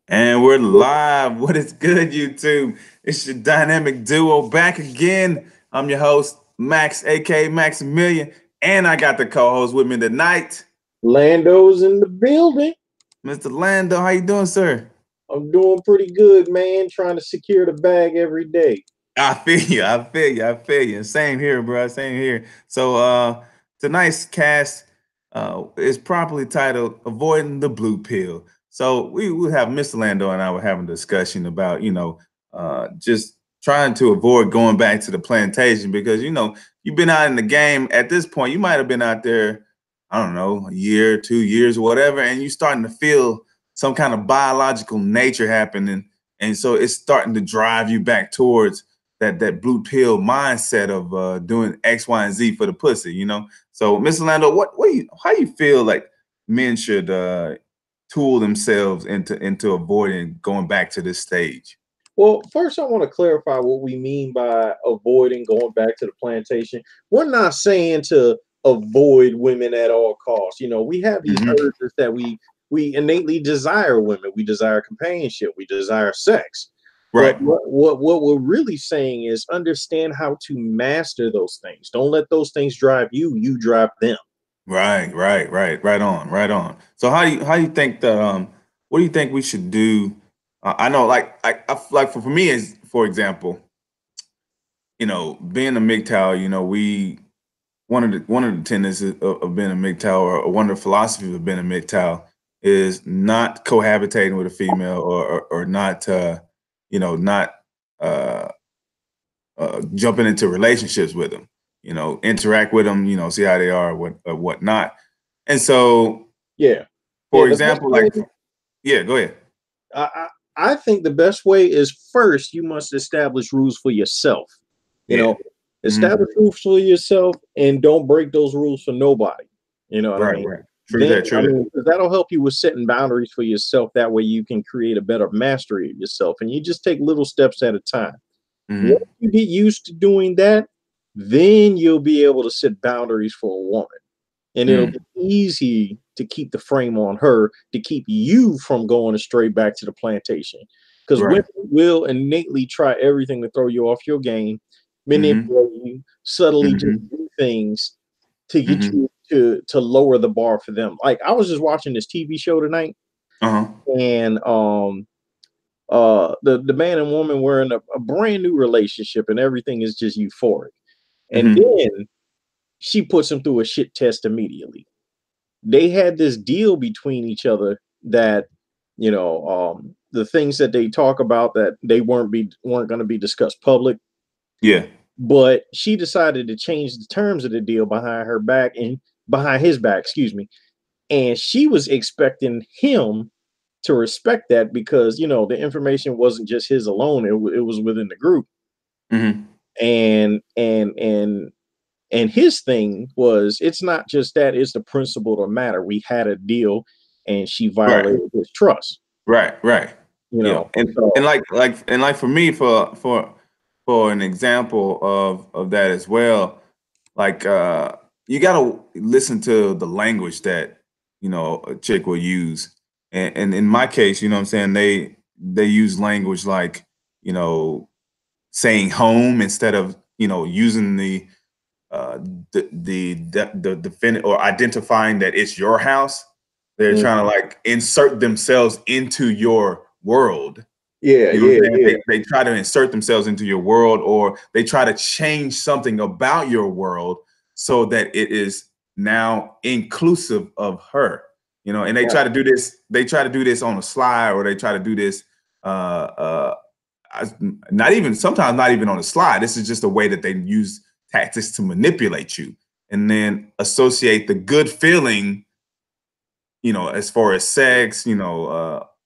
And we're live. What is good, YouTube? It's your dynamic duo back again. I'm your host, Max, aka Maximilian, and I got the co-host with me tonight, Lando's in the building. Mr. Lando. How you doing, sir? I'm doing pretty good, man. Trying to secure the bag every day. I feel you. I feel you. I feel you. Same here, bro. Same here. So tonight's cast is properly titled "Avoiding the Blue Pill." So we have Mr. Lando and I were having a discussion about just trying to avoid going back to the plantation because you've been out in the game at this point. You might have been out there, I don't know, a year, 2 years, whatever, and you're starting to feel some kind of biological nature happening, and so it's starting to drive you back towards that blue pill mindset of doing X, Y, and Z for the pussy, So, Mr. Lando, how you feel like men should tool themselves into avoiding going back to this stage? Well, first, I want to clarify what we mean by avoiding going back to the plantation. We're not saying to avoid women at all costs. We have these Hmm. urges that we innately desire women. We desire companionship. We desire sex. But Right, what we're really saying is understand how to master those things. Don't let those things drive you. You drive them. right on, right on. So, how do you think the what do you think we should do? I know, like for me, is for example, being a MGTOW, we one of the tenets of being a MGTOW, or one of the philosophies of being a MGTOW, is not cohabitating with a female, or not not uh, jumping into relationships with them. Interact with them. See how they are, or whatnot. And so, Yeah. Yeah. for The best example, way yeah, go ahead. I, I I think the best way is first you must establish rules for yourself. You Yeah. know, Hmm. establish rules for yourself and don't break those rules for nobody. You know what I Right, mean? right. True Then that. True I that. mean 'cause that'll help you with setting boundaries for yourself. That way you can create a better mastery of yourself, and you just take little steps at a time. Once Hmm. you get used to doing that, then you'll be able to set boundaries for a woman, and it'll be Mm. easy to keep the frame on her to keep you from going straight back to the plantation. Because women Right. will innately try everything to throw you off your game, Hmm. manipulate you, subtly just Hmm. do things to get Hmm. you to lower the bar for them. Like I was just watching this TV show tonight, Uh-huh. and the man and woman were in a brand new relationship, and everything is just euphoric. And Hmm. then she puts him through a shit test immediately. They had this deal between each other that the things that they talk about that they weren't going to be discussed public, Yeah. but she decided to change the terms of the deal behind her back and behind his back, excuse me. And she was expecting him to respect that because the information wasn't just his alone, it was within the group. Hmm. And his thing was, it's not just that, it's the principle of the matter. We had a deal and she Right. violated his trust, Right. And so like for me, for an example of that as well, like you gotta listen to the language that a chick will use. And in my case, what I'm saying, they use language like, you know, saying home instead of, using uh, the definitive or identifying that it's your house. They're trying to mhm. like insert themselves into your world. Yeah, You know what yeah, I'm saying? yeah, They try to insert themselves into your world, or they try to change something about your world so that it is now inclusive of her. And they yeah, try to do this. They try to do this on a slide, or they try to do this. Uh, uh, Not even, sometimes not even on a slide. This is just a way that they use tactics to manipulate you, and then associate the good feeling, as far as sex,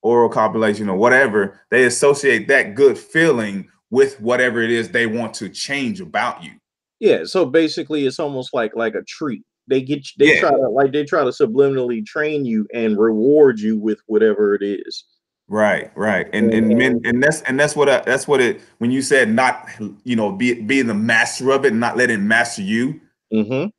oral copulation or whatever. They associate that good feeling with whatever it is they want to change about you. yeah. So basically it's almost like a treat. They Yeah. try to subliminally train you and reward you with whatever it is. Right. And men, And that's what it, when you said not, being the master of it and not letting it master you. mhm.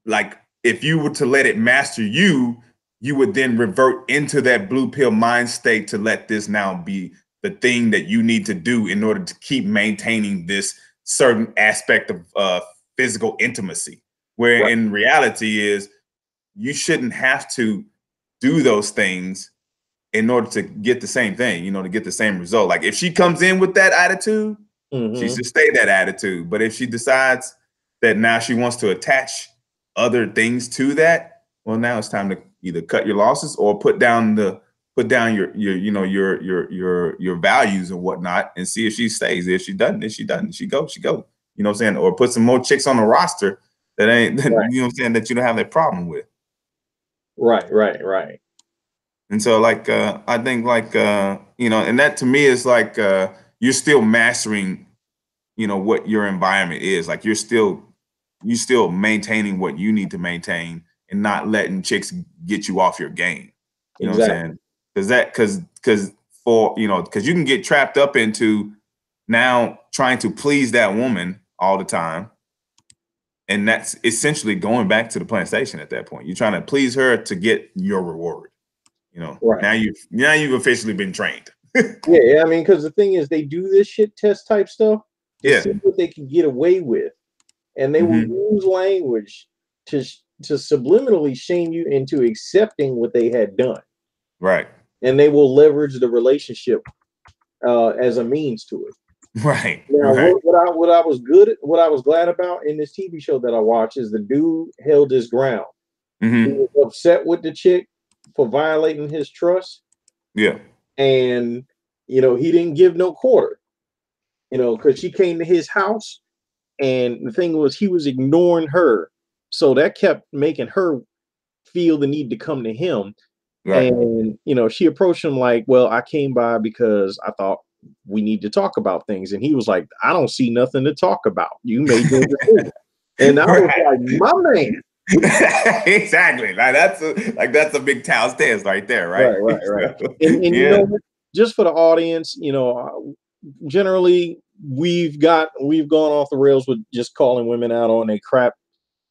Like, if you were to let it master you, you would then revert into that blue pill mind state to let this now be the thing that you need to do in order to keep maintaining this certain aspect of physical intimacy. Where Right. in reality is you shouldn't have to do those things in order to get the same thing, to get the same result. Like if she comes in with that attitude, she Mm-hmm. should stay that attitude. But if she decides that now she wants to attach other things to that, well, now it's time to either cut your losses or put down your values and whatnot and see if she stays. If she doesn't, if she doesn't, she go, she go. You know what I'm saying? Or put some more chicks on the roster that ain't, you Right. know what I'm saying, that you don't have that problem with. Right. Right. Right. And so like I think like and that to me is like you're still mastering, what your environment is. Like you still maintaining what you need to maintain and not letting chicks get you off your game. You know what I'm Exactly. saying? Because you can get trapped up into now trying to please that woman all the time. And that's essentially going back to the plant station at that point. You're trying to please her to get your reward. Right. Now you've officially been trained. Yeah. Yeah. I mean, because the thing is, they do this shit test type stuff to Yeah. see what they can get away with, and they will Hmm. use language to subliminally shame you into accepting what they had done, Right. and they will leverage the relationship as a means to it. Right. Now, Right. what I was glad about in this TV show that I watched is the dude held his ground. He Hmm. was upset with the chick for violating his trust, Yeah. and he didn't give no quarter. Because she came to his house, and the thing was, he was ignoring her, so that kept making her feel the need to come to him. Right. And she approached him like, "Well, I came by because I thought we need to talk about things." And he was like, "I don't see nothing to talk about. You made your decision." And I was Right. like, "My man." Exactly. That's a big towel stance right there, right? Right, right, right. So, And yeah. just for the audience, generally we've gone off the rails with just calling women out on their crap.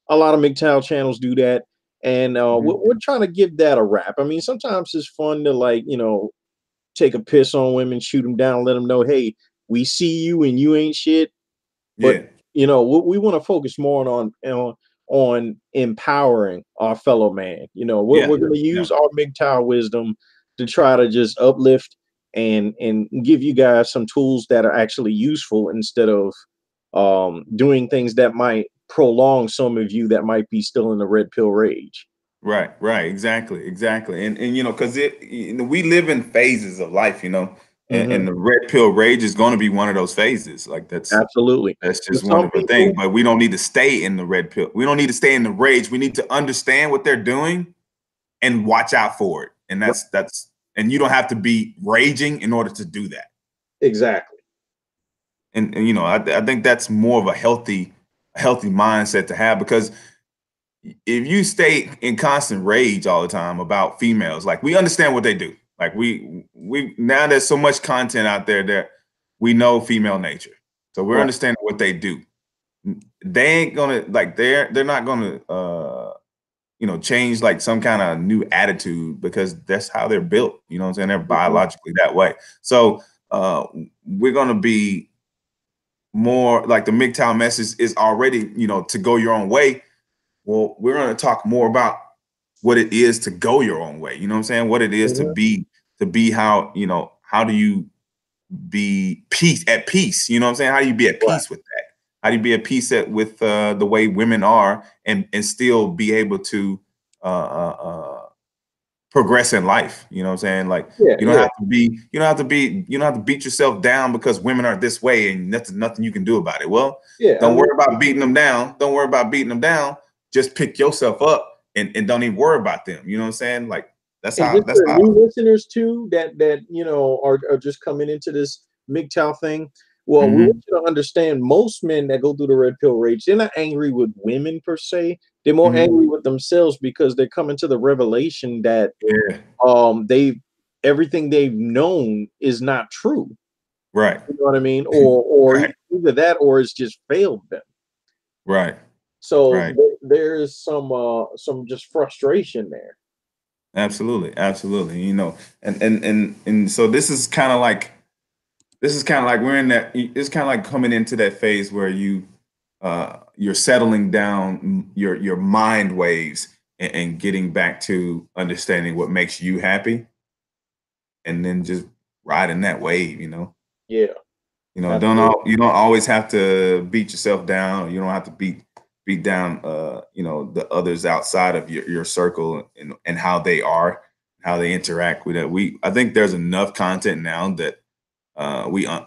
A lot of MGTOW channels do that, and Mhm. we're trying to give that a rap. I mean, sometimes it's fun to take a piss on women, shoot them down, let them know, hey, we see you and you ain't shit. But Yeah. we want to focus more on empowering our fellow man. We're Yeah. going to Yeah. use our MGTOW wisdom to try to just uplift and give you guys some tools that are actually useful instead of doing things that might prolong some of you that might be still in the red pill rage. Right, right, exactly, exactly, and because we live in phases of life, and Hmm. the red pill rage is going to be one of those phases. Like Absolutely. that's And just one some of the things. people, But we don't need to stay in the red pill. We don't need to stay in the rage. We need to understand what they're doing and watch out for it. And and you don't have to be raging in order to do that. exactly. And I think that's more of a healthy mindset to have because if you stay in constant rage all the time about females, like we understand what they do. Like we now there's so much content out there that we know female nature. So we're Right. understanding what they do. They ain't gonna like they're not gonna change like some kind of new attitude because that's how they're built. You know what I'm saying? They're Mhm. biologically that way. So we're gonna be more like the MGTOW message is already, to go your own way. Well, we're going to talk more about what it is to go your own way. You know what I'm saying? What it is Mhm. to be how do you be at peace? You know what I'm saying? How do you be at Right. peace with that? How do you be at peace with the way women are and still be able to uh, uh, uh, progress in life? You know what I'm saying? Like Yeah. Yeah. you don't have to beat yourself down because women are this way and nothing you can do about it. Well, Yeah. I don't mean, worry about beating them down. Don't worry about beating them down. Just pick yourself up and don't even worry about them. You know what I'm saying? Like that's and how just that's for how new listeners too, that are just coming into this MGTOW thing. Well, we want Mhm, you to understand most men that go through the red pill rage, they're not angry with women per se. They're more mhm. angry with themselves because they're coming to the revelation that Yeah. they everything they've known is not true. Right. You know what I mean? Or Right. either that or it's just failed them. Right. So Right. there's some just frustration there. Absolutely, absolutely. You know, and so this is kind of like we're in that. It's kind of like coming into that phase where you're settling down your mind waves and getting back to understanding what makes you happy, and then just riding that wave. Yeah, absolutely. You don't always have to beat yourself down. You don't have to beat down the others outside of your circle and how they are, how they interact with it. I think there's enough content now that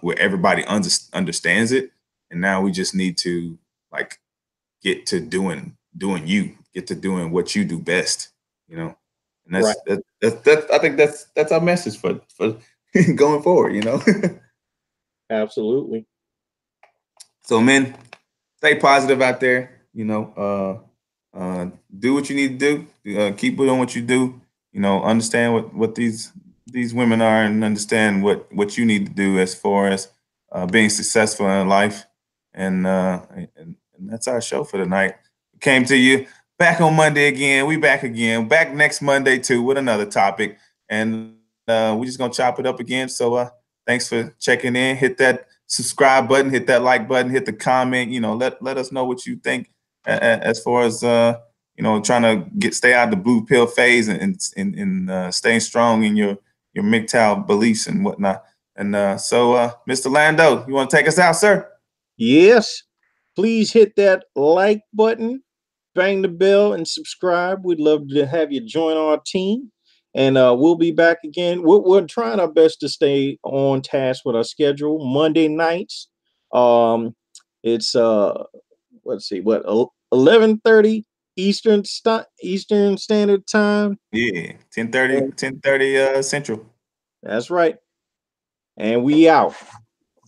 where everybody understands it, and now we just need to like get to doing you, get to doing what you do best, you know. And Right. that's I think that's our message for going forward. Absolutely. So men, stay positive out there. Do what you need to do. Keep doing what you do. Understand what these women are, and understand what you need to do as far as being successful in life. And that's our show for tonight. We came to you back on Monday again. We back again. Back next Monday too with another topic, and we're just gonna chop it up again. So thanks for checking in. Hit that subscribe button, hit that like button, hit the comment. Let us know what you think as far as trying to stay out of the blue pill phase and staying strong in your MGTOW beliefs and whatnot. And so, Mr. Lando, you want to take us out, sir? Yes. Please hit that like button, bang the bell, and subscribe. We'd love to have you join our team. And we'll be back again. We're trying our best to stay on task with our schedule. Monday nights. Um, it's let's see, what 11:30 Eastern Standard Time. Yeah, 10:30, And 10:30 Central. that's right. And we out.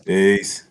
Peace.